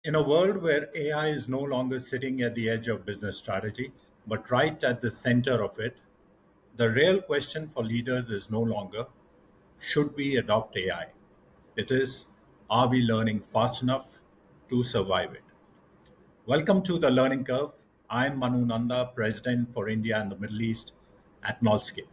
In a world where AI is no longer sitting at the edge of business strategy, but right at the center of it, the real question for leaders is no longer should we adopt AI? It is are we learning fast enough to survive it? Welcome to the Learning Curve. I'm Manu Nanda, President for India and the Middle East at KNOLSKAPE.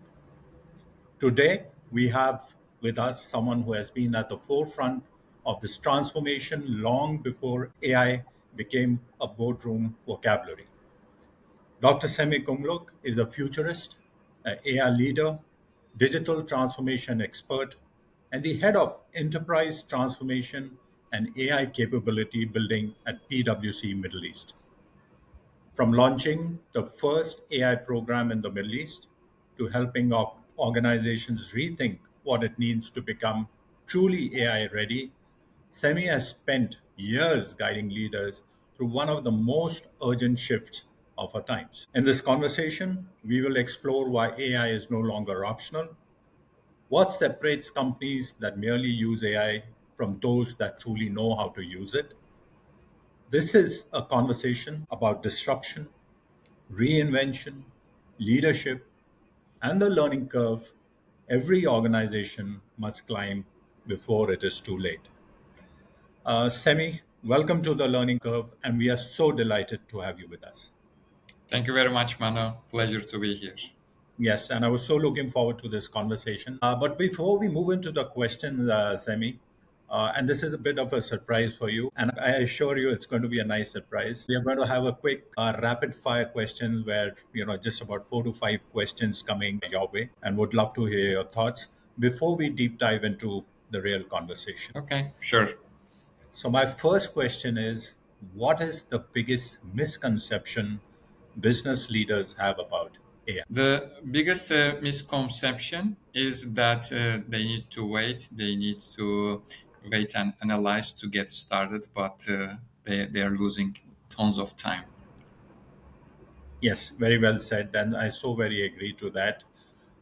Today, we have with us someone who has been at the forefront of this transformation long before AI became a boardroom vocabulary. Dr. Semih Kumluk is a futurist, an AI leader, digital transformation expert, and the head of enterprise transformation and AI capability building at PwC Middle East. From launching the first AI program in the Middle East to helping organizations rethink what it means to become truly AI ready, Semi has spent years guiding leaders through one of the most urgent shifts of our times. In this conversation, we will explore why AI is no longer optional, what separates companies that merely use AI from those that truly know how to use it. This is a conversation about disruption, reinvention, leadership, and the learning curve every organization must climb before it is too late. Semi, welcome to the learning curve, and we are so delighted to have you with us. Thank you very much, Manu. Pleasure to be here. Yes, and I was so looking forward to this conversation. But before we move into the questions, Semi, and this is a bit of a surprise for you, and I assure you it's going to be a nice surprise. We are going to have a quick rapid fire questions where, just about 4 to 5 questions coming your way, and would love to hear your thoughts before we deep dive into the real conversation. Okay, sure. So, my first question is what is the biggest misconception business leaders have about AI? The biggest misconception is that they need to wait, they need to wait and analyze to get started, but they are losing tons of time. Yes, very well said, and I so very agree to that.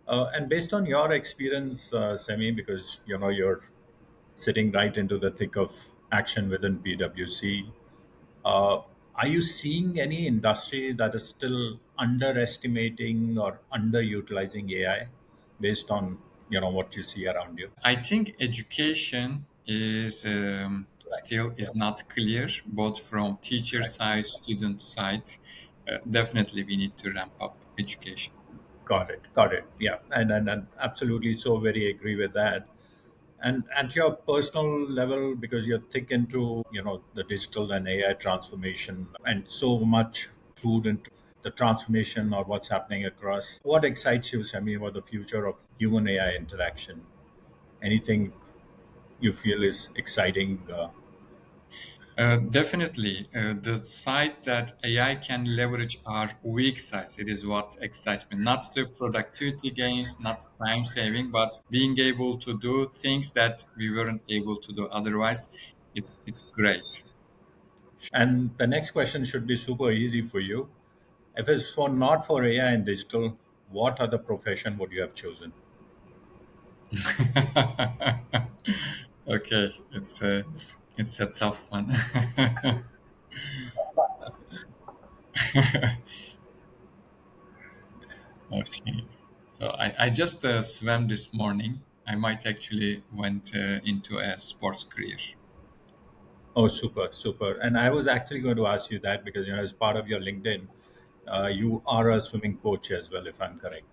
And based on your experience, Semi, because you're sitting right into the thick of action within PwC, uh, are you seeing any industry that is still underestimating or underutilizing AI, based on what you see around you? I think education is Right. still Yeah. is not clear, both from teacher Right. side, student side. Definitely, we need to ramp up education. Got it. Got it. Yeah, and absolutely, so very agree with that. And at your personal level, because you're thick into the digital and AI transformation, and so much through into the transformation or what's happening across, what excites you, Sami, about the future of human AI interaction? Anything you feel is exciting? Definitely, the side that AI can leverage our weak sides. It is what excites me. Not the productivity gains, not time saving, but being able to do things that we weren't able to do otherwise. It's great. And the next question should be super easy for you. If it's for not for AI and digital, what other profession would you have chosen? Okay, it's a tough one. Okay, so I just swam this morning. I might actually went into a sports career. Oh, super, super. And I was actually going to ask you that because, as part of your LinkedIn, you are a swimming coach as well, if I'm correct.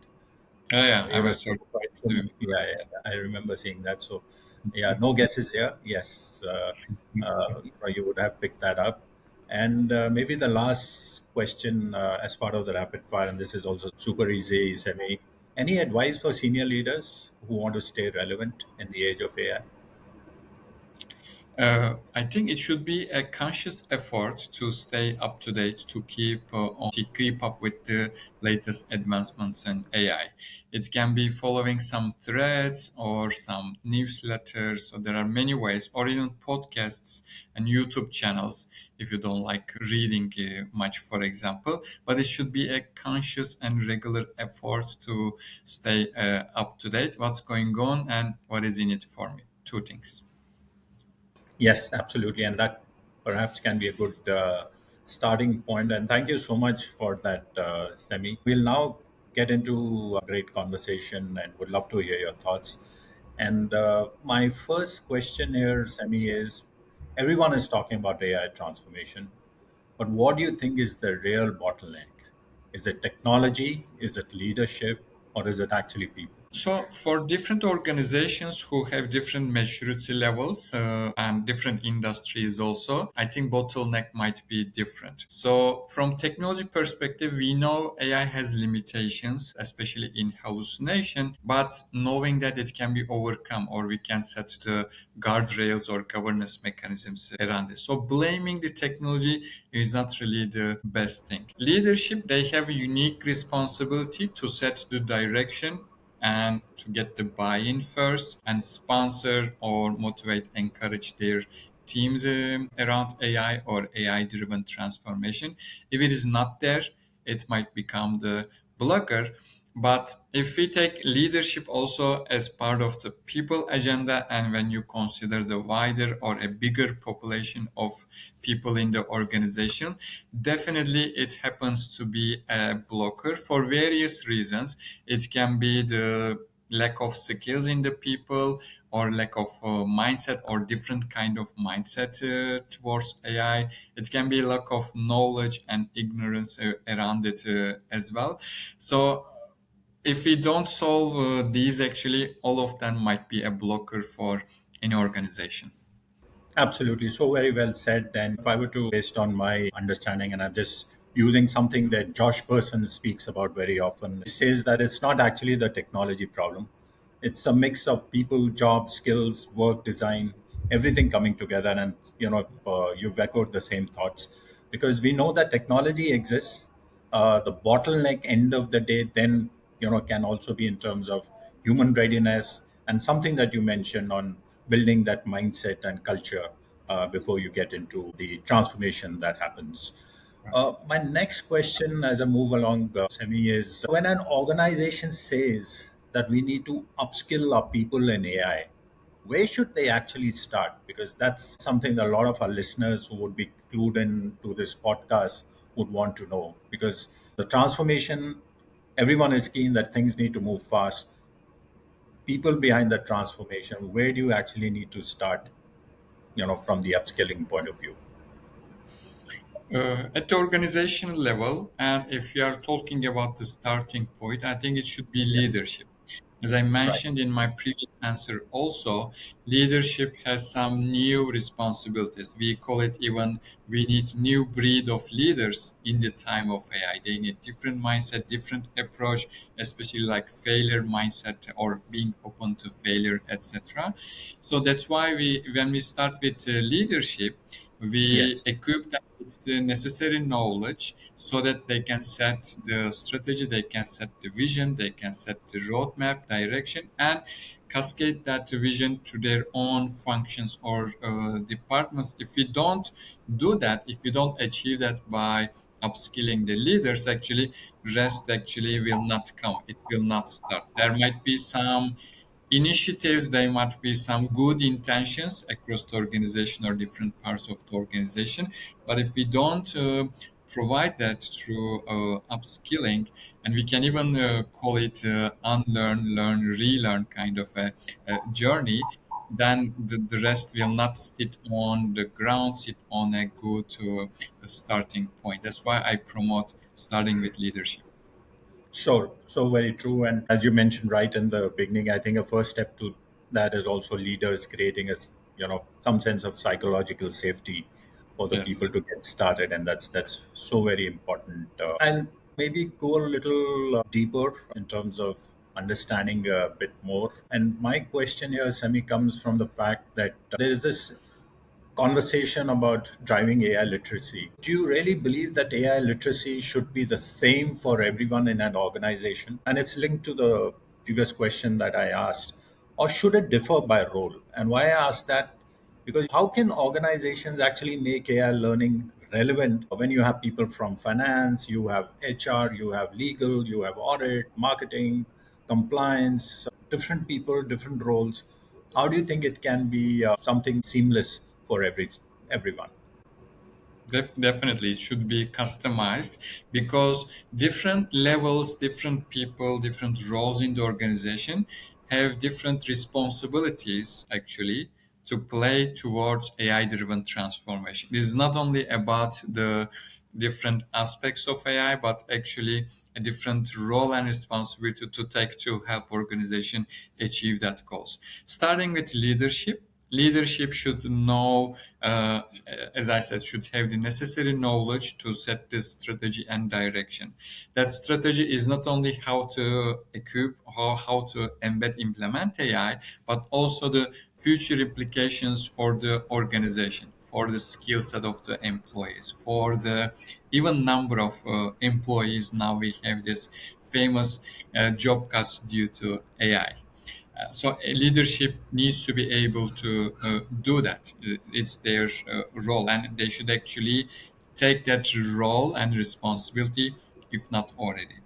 Oh yeah, I'm You're a a certified certified swimmer. swimmer. Yeah, yeah, yeah. I remember seeing that. So, yeah, no guesses here. Yes, you would have picked that up. And maybe the last question as part of the rapid fire, and this is also super easy, Semi. Any advice for senior leaders who want to stay relevant in the age of AI? I think it should be a conscious effort to stay up to date, to keep up with the latest advancements in AI. It can be following some threads or some newsletters. So there are many ways, or even podcasts and YouTube channels if you don't like reading much, for example. But it should be a conscious and regular effort to stay up to date, what's going on and what is in it for me. Two things. Yes, absolutely. And that perhaps can be a good starting point. And thank you so much for that, Semi. We'll now get into a great conversation and would love to hear your thoughts. And my first question here, Semi, is everyone is talking about AI transformation, but what do you think is the real bottleneck? Is it technology? Is it leadership? Or is it actually people? So, for different organizations who have different maturity levels and different industries, also, I think bottleneck might be different. So, from technology perspective, we know AI has limitations, especially in hallucination. But knowing that it can be overcome, or we can set the guardrails or governance mechanisms around it. So, blaming the technology is not really the best thing. Leadership, they have a unique responsibility to set the direction and to get the buy-in first and sponsor or motivate, encourage their teams around AI or AI driven transformation. If it is not there, it might become the blocker. But if we take leadership also as part of the people agenda, and when you consider the wider or a bigger population of people in the organization, definitely it happens to be a blocker for various reasons. It can be the lack of skills in the people, or lack of mindset, or different kind of mindset towards AI. It can be lack of knowledge and ignorance around it as well. So if we don't solve these, actually all of them might be a blocker for any organization. Absolutely. So very well said. And if I were to, based on my understanding, and I'm just using something that Josh Person speaks about very often, he says that it's not actually the technology problem. It's a mix of people, jobs, skills, work design, everything coming together. And, you've echoed the same thoughts because we know that technology exists. The bottleneck end of the day then, can also be in terms of human readiness and something that you mentioned on building that mindset and culture before you get into the transformation that happens. My next question as I move along, Semi, is when an organization says that we need to upskill our people in AI, where should they actually start? Because that's something that a lot of our listeners who would be clued in to this podcast would want to know. Because the transformation, everyone is keen that things need to move fast. People behind the transformation, where do you actually need to start, from the upskilling point of view? At the organizational level, and if we are talking about the starting point, I think it should be Yeah. leadership. As I Right. mentioned in my previous answer, also, leadership has some new responsibilities. We call it even, we need new breed of leaders in the time of AI. They need different mindset, different approach, especially like failure mindset or being open to failure, etc. So that's why when we start with leadership, we Yes. equip them with the necessary knowledge so that they can set the strategy, they can set the vision, they can set the roadmap, direction, and cascade that vision to their own functions or departments. If we don't do that, if we don't achieve that by upskilling the leaders, actually, rest actually will not come. It will not start. There might be some initiatives, there might be some good intentions across the organization or different parts of the organization, but if we don't provide that through upskilling, and we can even call it unlearn, learn, relearn kind of a journey, then the rest will not sit on the ground, sit on a good starting point. That's why I promote starting with leadership. Sure. So very true. And as you mentioned right in the beginning, I think a first step to that is also leaders creating some sense of psychological safety for the Yes. people to get started, and that's so very important. And maybe go a little deeper in terms of understanding a bit more. And my question here, Semi, comes from the fact that there is this conversation about driving AI literacy. Do you really believe that AI literacy should be the same for everyone in an organization? And it's linked to the previous question that I asked. Or should it differ by role? And why I ask that? Because how can organizations actually make AI learning relevant when you have people from finance, you have HR, you have legal, you have audit, marketing, compliance, different people, different roles? How do you think it can be something seamless for everyone? Definitely, it should be customized because different levels, different people, different roles in the organization have different responsibilities actually to play towards AI driven transformation. It is not only about the different aspects of AI, but actually a different role and responsibility to take to help organization achieve that goals. Starting with leadership. Leadership should know, as I said, should have the necessary knowledge to set this strategy and direction. That strategy is not only how to equip, how to embed, implement AI, but also the future implications for the organization, for the skill set of the employees, for the even number of employees. Now we have this famous job cuts due to AI. So leadership needs to be able to do that. It's their role, and they should actually take that role and responsibility, if not already.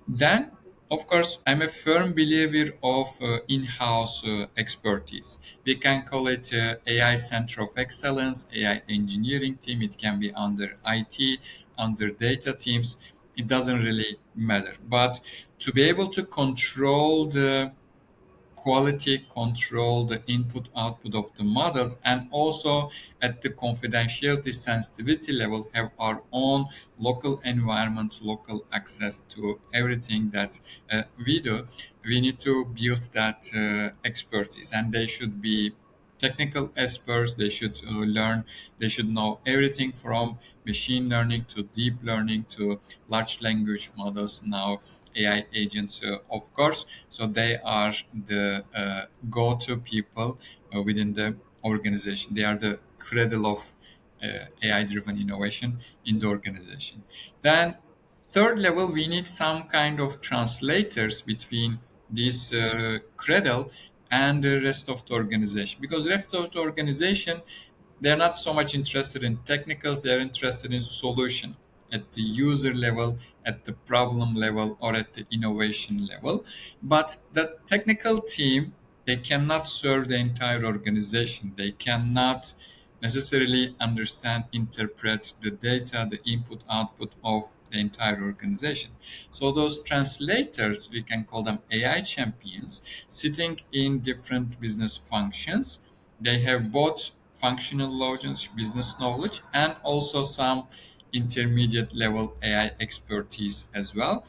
Then, of course, I'm a firm believer of in-house expertise. We can call it AI Center of Excellence, AI Engineering Team. It can be under IT, under data teams. It doesn't really matter. But to be able to control the quality control, the input output of the models, and also at the confidentiality sensitivity level have our own local environment, local access to everything that we do. We need to build that expertise, and they should be technical experts. They should learn, they should know everything from machine learning to deep learning to large language models, now AI agents, of course. So they are the go-to people within the organization. They are the cradle of AI-driven innovation in the organization. Then third level, we need some kind of translators between this cradle and the rest of the organization, because the rest of the organization, they're not so much interested in technicals, they're interested in solution at the user level, at the problem level, or at the innovation level. But the technical team, they cannot serve the entire organization. They cannot necessarily understand, interpret the data, the input, output of the entire organization. So those translators, we can call them AI champions, sitting in different business functions. They have both functional knowledge, business knowledge, and also some intermediate level AI expertise as well.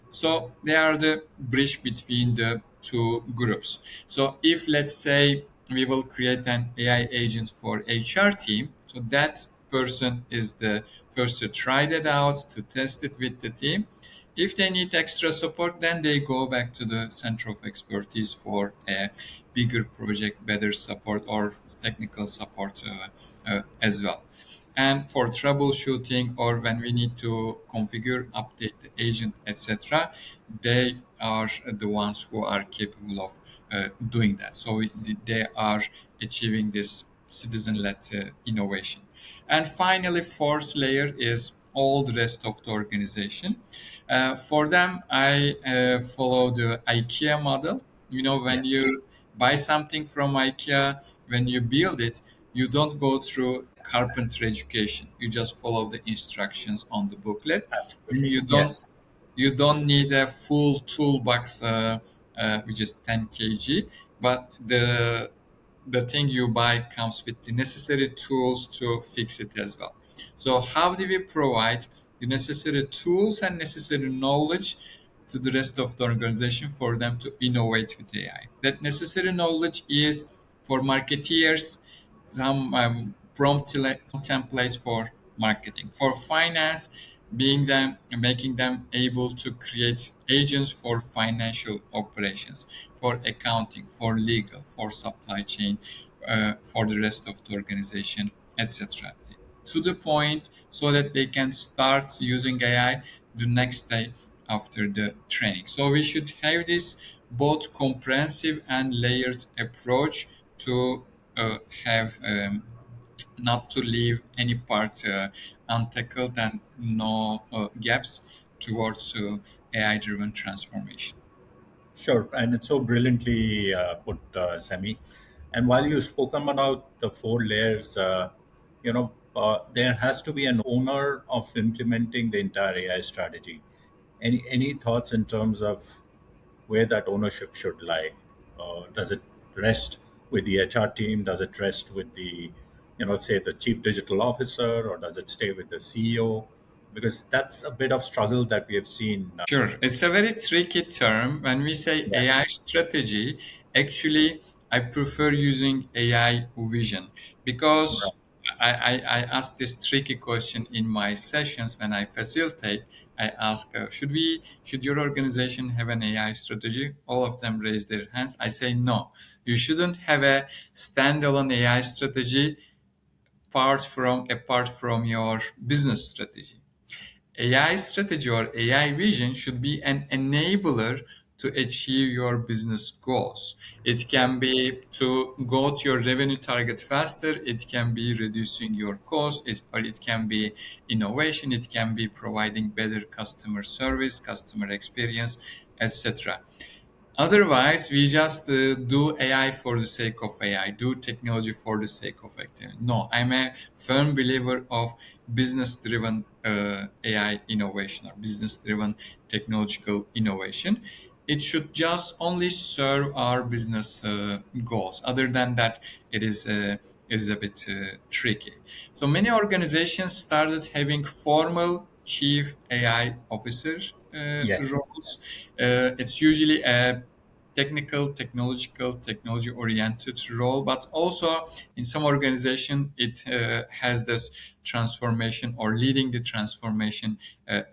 So they are the bridge between the two groups. So if, let's say, we will create an AI agent for HR team, so that person is the first to try that out, to test it with the team. If they need extra support, then they go back to the center of expertise for a bigger project, better support, or technical support as well. And for troubleshooting, or when we need to configure, update the agent, etc., they are the ones who are capable of doing that. So they are achieving this citizen-led innovation. And finally, fourth layer is all the rest of the organization. For them, I follow the IKEA model. You know, when Yes, you buy something from IKEA, when you build it, you don't go through carpenter education. You just follow the instructions on the booklet. And absolutely. Yes. you don't need a full toolbox, which is 10 kg, but the thing you buy comes with the necessary tools to fix it as well. So how do we provide the necessary tools and necessary knowledge to the rest of the organization for them to innovate with AI? That necessary knowledge is for marketeers, some templates for marketing. For finance, being them making them able to create agents for financial operations, for accounting, for legal, for supply chain, for the rest of the organization, etc. To the point, so that they can start using AI the next day after the training. So we should have this both comprehensive and layered approach to have not to leave any part untackled, and no gaps towards AI-driven transformation. Sure, and it's so brilliantly put, Semi. And while you've spoken about the four layers, you know, there has to be an owner of implementing the entire AI strategy. Any thoughts in terms of where that ownership should lie? Does it rest with the HR team? Does it rest with the, say the chief digital officer, or does it stay with the CEO? Because that's a bit of struggle that we have seen. Sure. It's a very tricky term. When we say Yeah. AI strategy, actually, I prefer using AI vision because Right. I ask this tricky question in my sessions when I facilitate. I ask, should your organization have an AI strategy? All of them raise their hands. I say, no, you shouldn't have a standalone AI strategy apart from your business strategy. AI strategy or AI vision should be an enabler to achieve your business goals. It can be to go to your revenue target faster. It can be reducing your cost, or it can be innovation. It can be providing better customer service, customer experience, etc. Otherwise, we just do AI for the sake of AI, do technology for the sake of activity. No, I'm a firm believer of business-driven AI innovation or business-driven technological innovation. It should just only serve our business goals. Other than that, it is a bit tricky. So many organizations started having formal chief AI officer Yes. roles. It's usually a technological, technology oriented role, but also in some organization it has this transformation or leading the transformation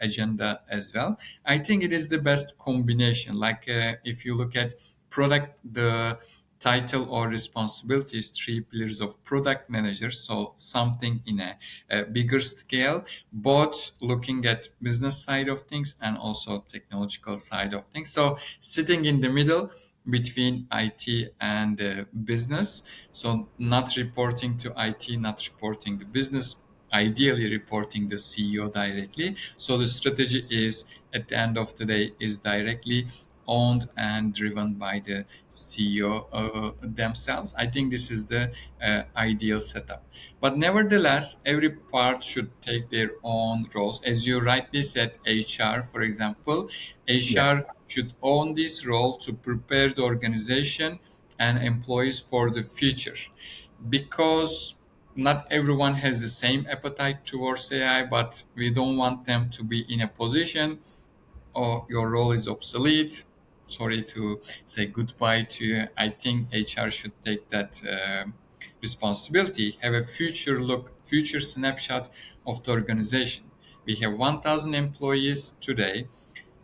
agenda as well. I think it is the best combination. Like if you look at product, the title or responsibilities, three pillars of product manager, so something in a bigger scale, both looking at business side of things and also technological side of things. So sitting in the middle between IT and business, so not reporting to IT, not reporting to business, ideally reporting the CEO directly. So the strategy is, at the end of the day, is directly owned and driven by the CEO themselves. I think this is the ideal setup. But nevertheless, every part should take their own roles. As you rightly said, HR, for example, Yes. HR should own this role to prepare the organization and employees for the future, because not everyone has the same appetite towards AI, but we don't want them to be in a position, oh, your role is obsolete. Sorry to say goodbye to you. I think HR should take that responsibility, have a future look, future snapshot of the organization. We have 1,000 employees today.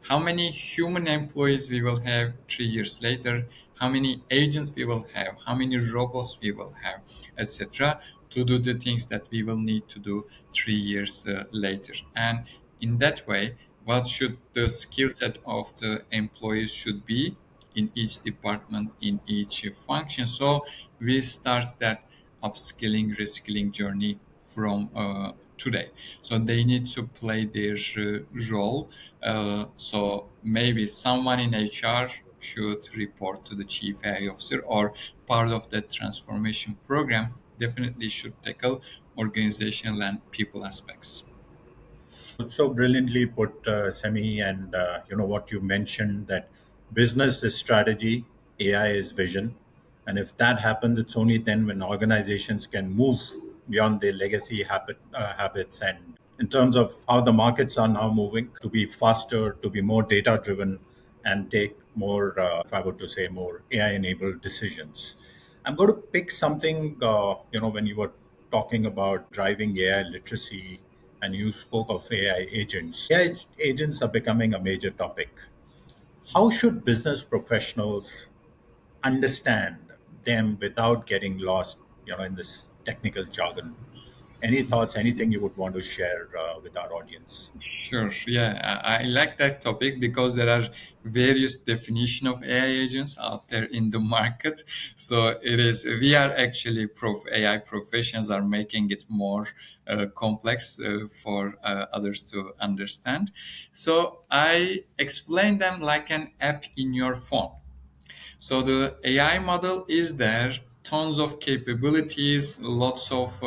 How many human employees we will have 3 years later, how many agents we will have, how many robots we will have, etc., to do the things that we will need to do 3 years later. And in that way, what should the skill set of the employees should be in each department, in each function. So we start that upskilling, reskilling journey from today. So they need to play their role. So maybe someone in HR should report to the chief AI officer, or part of that transformation program definitely should tackle organizational and people aspects. So brilliantly put, Semi, and what you mentioned, that business is strategy, AI is vision, and if that happens, it's only then when organizations can move beyond their legacy habits. And in terms of how the markets are now moving, to be faster, to be more data driven, and take more, if I were to say, more AI enabled decisions. I'm going to pick something, when you were talking about driving AI literacy and you spoke of AI agents. AI agents are becoming a major topic. How should business professionals understand them without getting lost, in this technical jargon? Any thoughts, anything you would want to share with our audience? Sure. Yeah, I like that topic because there are various definition of AI agents out there in the market. So it is, we are actually AI professions are making it more complex for others to understand. So I explain them like an app in your phone. So the AI model is there, tons of capabilities, lots of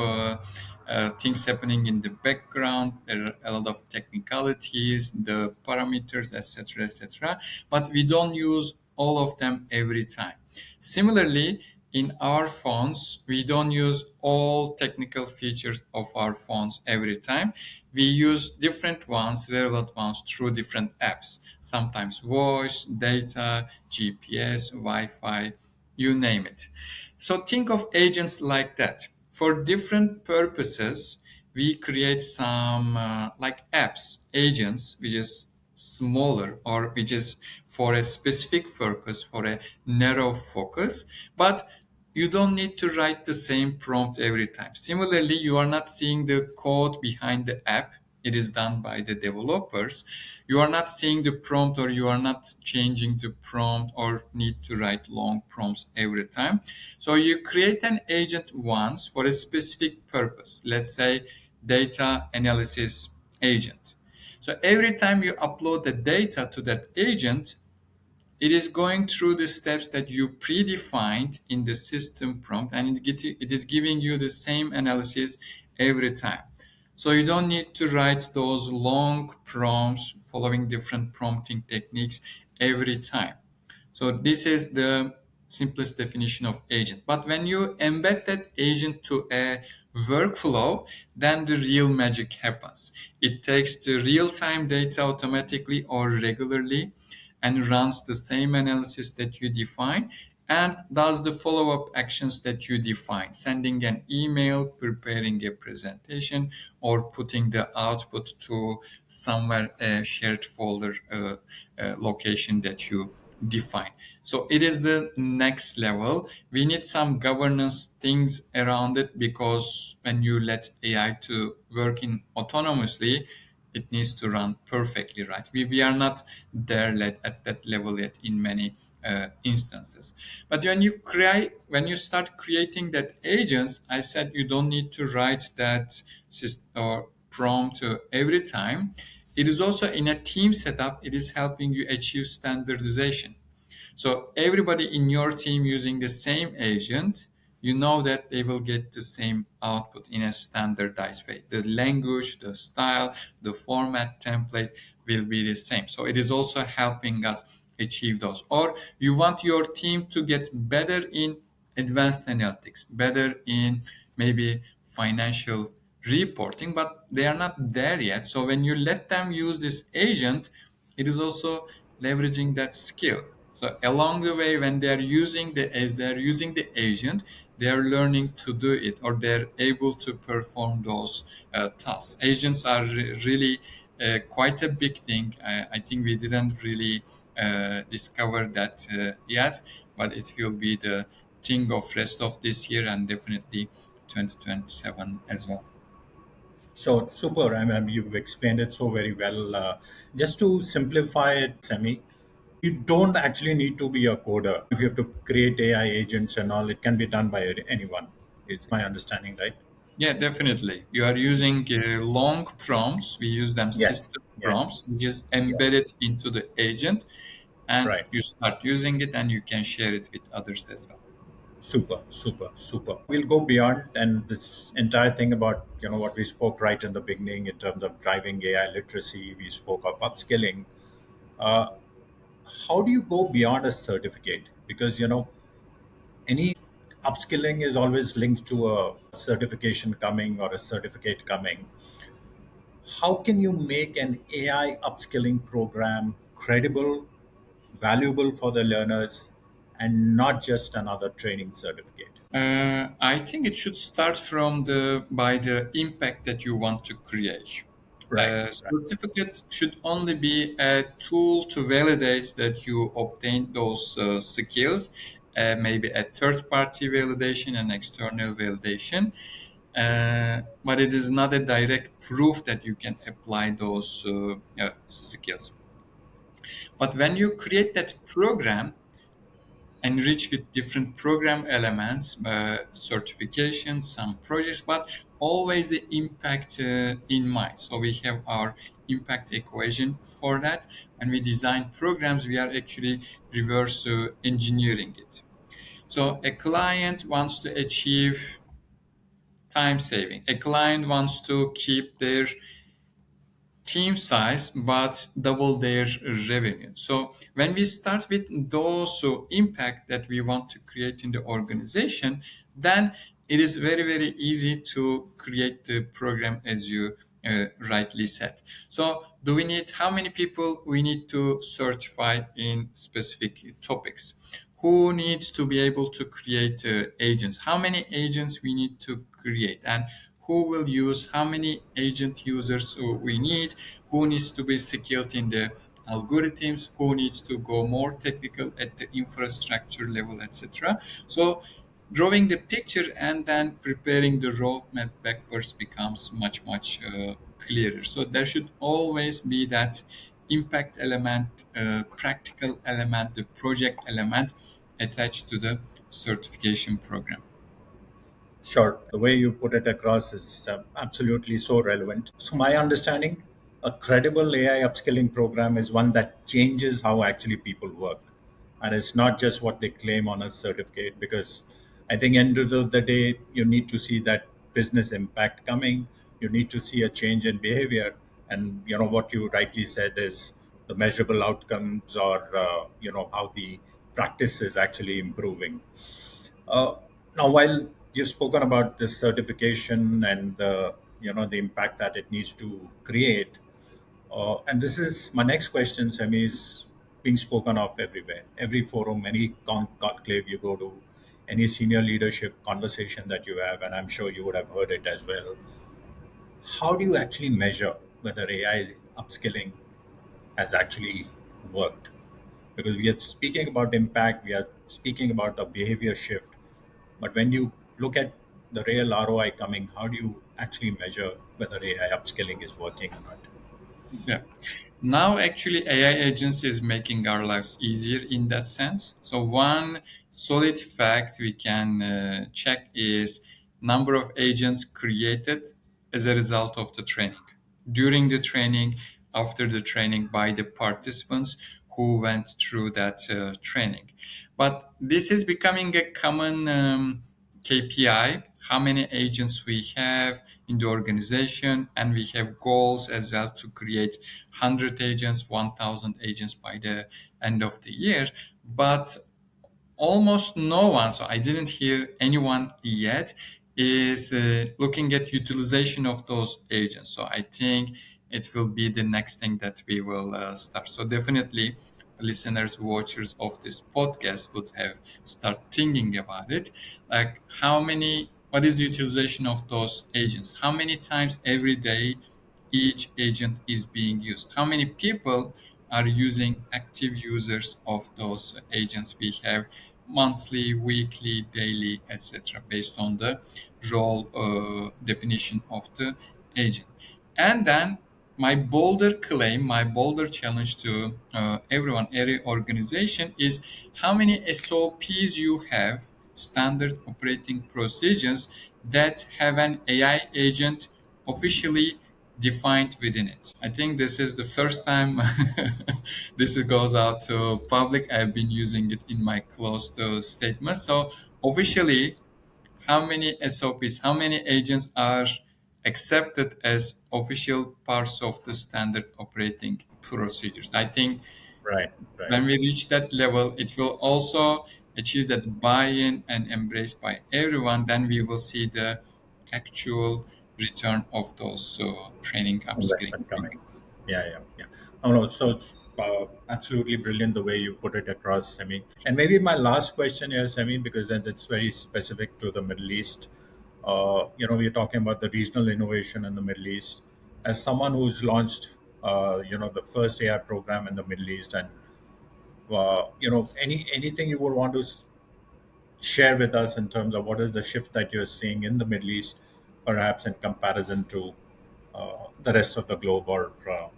things happening in the background. There are a lot of technicalities, the parameters, etc., etc. But we don't use all of them every time. Similarly, in our phones, we don't use all technical features of our phones every time. We use different ones, relevant ones, through different apps. Sometimes voice, data, GPS, Wi-Fi, you name it. So think of agents like that. For different purposes, we create some like apps, agents, which is smaller or which is for a specific purpose, for a narrow focus, but you don't need to write the same prompt every time. Similarly, you are not seeing the code behind the app. It is done by the developers. You are not seeing the prompt, or you are not changing the prompt or need to write long prompts every time. So you create an agent once for a specific purpose. Let's say data analysis agent. So every time you upload the data to that agent, it is going through the steps that you predefined in the system prompt, and it is giving you the same analysis every time. So you don't need to write those long prompts following different prompting techniques every time. So this is the simplest definition of agent. But when you embed that agent to a workflow, then the real magic happens. It takes the real-time data automatically or regularly and runs the same analysis that you define and does the follow-up actions that you define, sending an email, preparing a presentation, or putting the output to somewhere a shared folder location that you define. So it is the next level. We need some governance things around it, because when you let AI to work in autonomously, it needs to run perfectly right. We are not there at that level yet in many instances. But when you start creating that agents, I said you don't need to write that or prompt every time. It is also in a team setup. It is helping you achieve standardization. So everybody in your team using the same agent, you know that they will get the same output in a standardized way. The language, the style, the format template will be the same. So it is also helping us achieve those. Or you want your team to get better in advanced analytics, better in maybe financial reporting, but they are not there yet. So when you let them use this agent, it is also leveraging that skill. So along the way, when as they are using the agent, they are learning to do it, or they're able to perform those tasks. Agents are really quite a big thing. I think we didn't really discover that yet, but it will be the thing of rest of this year and definitely 2027 as well. So super. I mean, you've explained it so very well. Just to simplify it, Semi, you don't actually need to be a coder. If you have to create AI agents and all, it can be done by anyone. It's my understanding, right? Yeah, definitely. You are using long prompts. We use them Yes. system Yes. prompts, which is Yeah. embedded into the agent, and Right. you start using it, and you can share it with others as well. Super, super, super. We'll go beyond, and this entire thing about what we spoke right in the beginning in terms of driving AI literacy. We spoke of upskilling. Uh, how do you go beyond a certificate? Because any upskilling is always linked to a certification coming or a certificate coming. How can you make an AI upskilling program credible, valuable for the learners, and not just another training certificate? I think it should start from the impact that you want to create. Right, A right. certificate should only be a tool to validate that you obtained those skills, maybe a third-party validation and external validation. But it is not a direct proof that you can apply those skills. But when you create that program, enrich with different program elements, certifications, some projects, but always the impact in mind. So we have our impact equation for that. When we design programs, we are actually reverse engineering it. So a client wants to achieve time saving. A client wants to keep their team size but double their revenue. So when we start with those impact that we want to create in the organization, then it is very very easy to create the program as you rightly said. So do we need how many people we need to certify in specific topics? Who needs to be able to create agents? How many agents we need to create? And who will use how many agent users we need, who needs to be skilled in the algorithms, who needs to go more technical at the infrastructure level, etc. So drawing the picture and then preparing the roadmap backwards becomes much clearer. So there should always be that impact element, practical element, the project element attached to the certification program. Sure. The way you put it across is absolutely so relevant. So, my understanding, a credible AI upskilling program is one that changes how actually people work. And it's not just what they claim on a certificate, because I think end of the day, you need to see that business impact coming. You need to see a change in behavior. And, what you rightly said is the measurable outcomes, or, how the practice is actually improving. Uh, Now, while you've spoken about this certification and the impact that it needs to create, and this is my next question, Semi, is being spoken of everywhere, every forum, any conclave you go to, any senior leadership conversation that you have, and I'm sure you would have heard it as well. How do you actually measure whether AI upskilling has actually worked? Because we are speaking about impact, we are speaking about a behavior shift, but when you look at the real ROI coming, how do you actually measure whether AI upskilling is working or not? Yeah. Now, actually, AI agents is making our lives easier in that sense. So one solid fact we can check is number of agents created as a result of the training. During the training, after the training by the participants who went through that training. But this is becoming a common KPI, how many agents we have in the organization, and we have goals as well to create 100 agents, 1,000 agents by the end of the year. But almost no one, so I didn't hear anyone yet, is looking at utilization of those agents. So I think it will be the next thing that we will start. So definitely listeners, watchers of this podcast would have start thinking about it. Like what is the utilization of those agents? How many times every day each agent is being used? How many people are using active users of those agents we have monthly, weekly, daily, etc., based on the role definition of the agent. And then my bolder claim, my bolder challenge to everyone, every organization is how many SOPs you have, standard operating procedures, that have an AI agent officially defined within it. I think this is the first time this goes out to public. I've been using it in my closed statements. So officially, how many SOPs, how many agents are accepted as official parts of the standard operating procedures? I think Right, right. when we reach that level, it will also achieve that buy-in and embrace by everyone. Then we will see the actual return of those training upskilling Investment coming. programs. Yeah, yeah, yeah. Oh no, so it's absolutely brilliant the way you put it across, Semi. And maybe my last question here, Semi, because then it's very specific to the Middle East. We're talking about the regional innovation in the Middle East. As someone who's launched, the first AI program in the Middle East, and anything you would want to share with us in terms of what is the shift that you're seeing in the Middle East, perhaps in comparison to the rest of the globe, or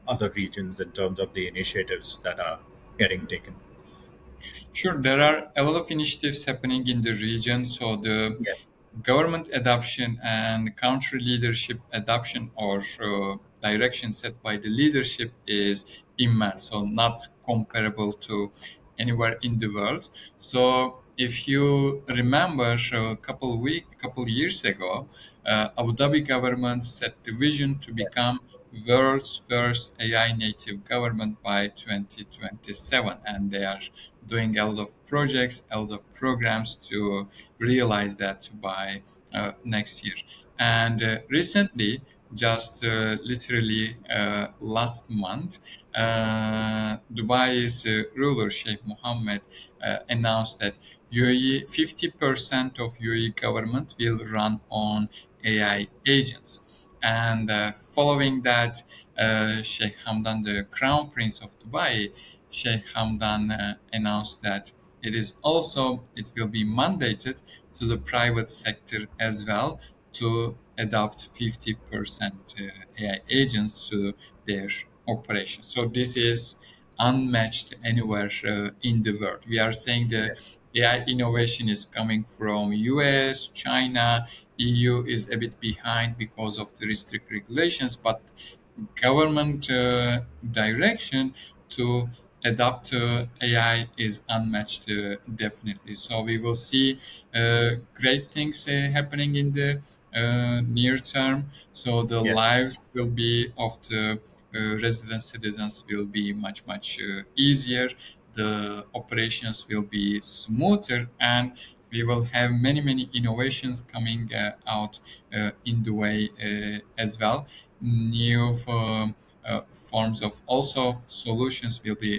other regions, in terms of the initiatives that are getting taken. Sure, there are a lot of initiatives happening in the region. So the Yes. government adoption and country leadership adoption, or direction set by the leadership, is immense. So not comparable to anywhere in the world. So if you remember, couple years ago, Abu Dhabi government set the vision to Yes. become world's first AI native government by 2027, and they are doing a lot of projects, a lot of programs to realize that by next year. And recently, just literally last month, Dubai's ruler Sheikh Mohammed announced that UAE 50% of UAE government will run on AI agents. And following that, Sheikh Hamdan, the Crown Prince of Dubai, Sheikh Hamdan announced that it will be mandated to the private sector as well to adopt 50% AI agents to their operations. So this is unmatched anywhere in the world. We are saying the Yes. AI innovation is coming from US, China, EU is a bit behind because of the restrict regulations, but government direction to adopt AI is unmatched, definitely. So we will see great things happening in the near term. So the Yes. lives will be of the resident citizens will be much easier. The operations will be smoother, and we will have many innovations coming out in the way as well. New forms of also solutions will be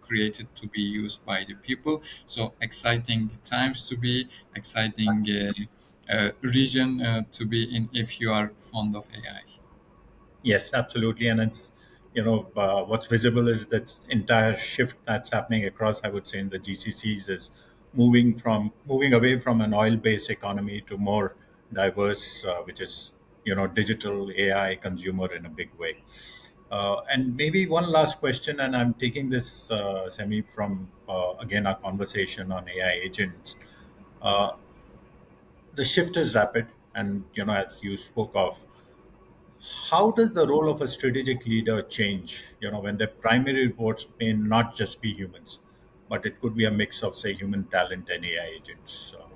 created to be used by the people. So exciting times to be, exciting region to be in if you are fond of AI. Yes, absolutely. And it's, what's visible is that entire shift that's happening across, I would say, in the GCCs is moving away from an oil-based economy to more diverse, which is, digital AI consumer in a big way. And maybe one last question, and I'm taking this, Semi, from, again, our conversation on AI agents. Uh, the shift is rapid, and, as you spoke of, how does the role of a strategic leader change, when the primary reports may not just be humans, but it could be a mix of, say, human talent and AI agents? So,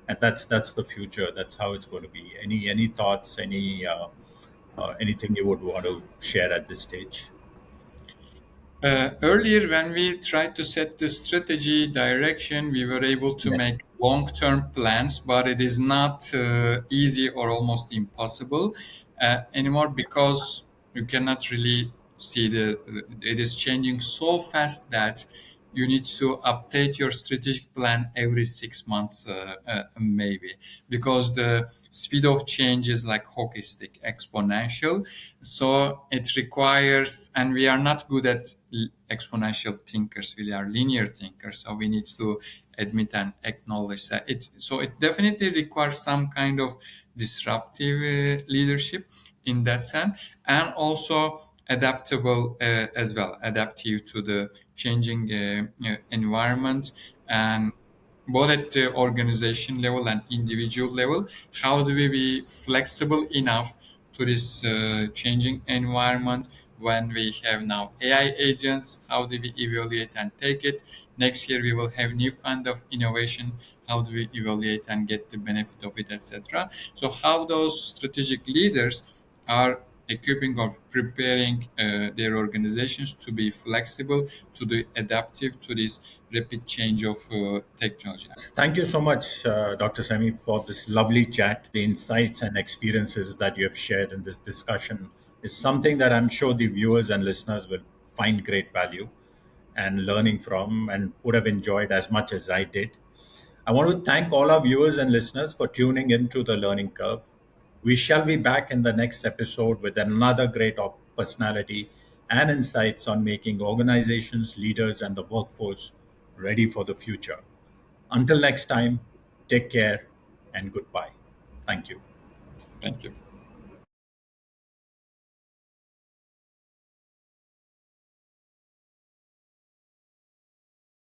and that's the future. That's how it's going to be. Any thoughts? Anything you would want to share at this stage? Earlier, when we tried to set the strategy direction, we were able to Yes. make long term plans, but it is not easy or almost impossible anymore because you cannot really see it is changing so fast that you need to update your strategic plan every 6 months, maybe, because the speed of change is like hockey stick, exponential. So it requires, and we are not good at exponential thinkers. We are linear thinkers. So we need to admit and acknowledge that it. So it definitely requires some kind of disruptive leadership in that sense, and also adaptable as well, adaptive to the changing environment, and both at the organization level and individual level. How do we be flexible enough to this changing environment when we have now AI agents? How do we evaluate and take it? Next year we will have new kind of innovation. How do we evaluate and get the benefit of it, etc.? So how those strategic leaders are equipping or preparing their organizations to be flexible, to be adaptive to this rapid change of technology. Thank you so much, Dr. Semi, for this lovely chat. The insights and experiences that you have shared in this discussion is something that I'm sure the viewers and listeners will find great value and learning from, and would have enjoyed as much as I did. I want to thank all our viewers and listeners for tuning into the Learning Curve. We shall be back in the next episode with another great personality and insights on making organizations, leaders, and the workforce ready for the future. Until next time, take care and goodbye. Thank you. Thank you.